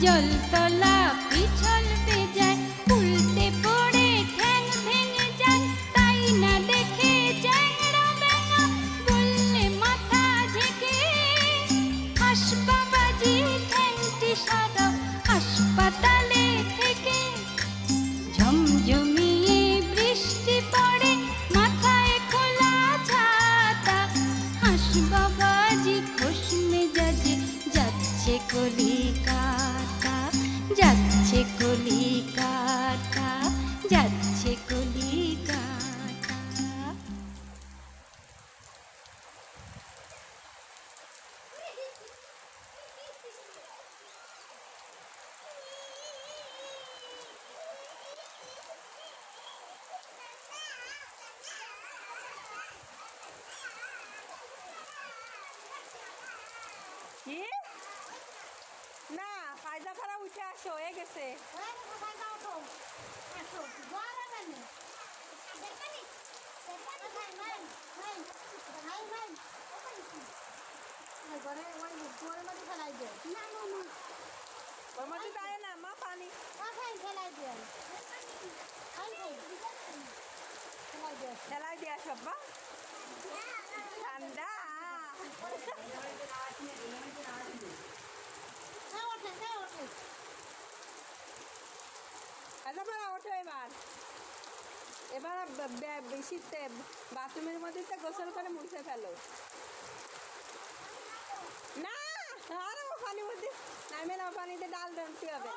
জলতলা পিছল যায়, উল্টে পড়ে ঠ্যাং ভেঙে যায়, তাই না দেখে চ্যাংড়া ব্যাঙা বললে মাথা ঝেঁকে, হাসবাবাজি ঠ্যাংটি সারা হাসপাতালে থেকে। ঝমঝমিয়ে বৃষ্টি পড়ে, মাথায় খোলা ছাতা, হাসবাবাজি খোশ মেজাজে যাচ্ছে কলিকাতা, যাচ্ছে কলিকাতা, যাচ্ছে কলিকাতা। কি না ফায়দা খারাপ উঠে আসো হয়ে গেছে। ওর মধ্যে দেয় না মা পানি ফেলাই দিয়া সব মা ঠান্ডা। ওঠো এবার, এবার শীতে বাথরুমের মধ্যে গোসল করে মুছে ফেলো। না আরে ও পানির মধ্যে নামে না, পানিতে ডাল ডালতে হবে।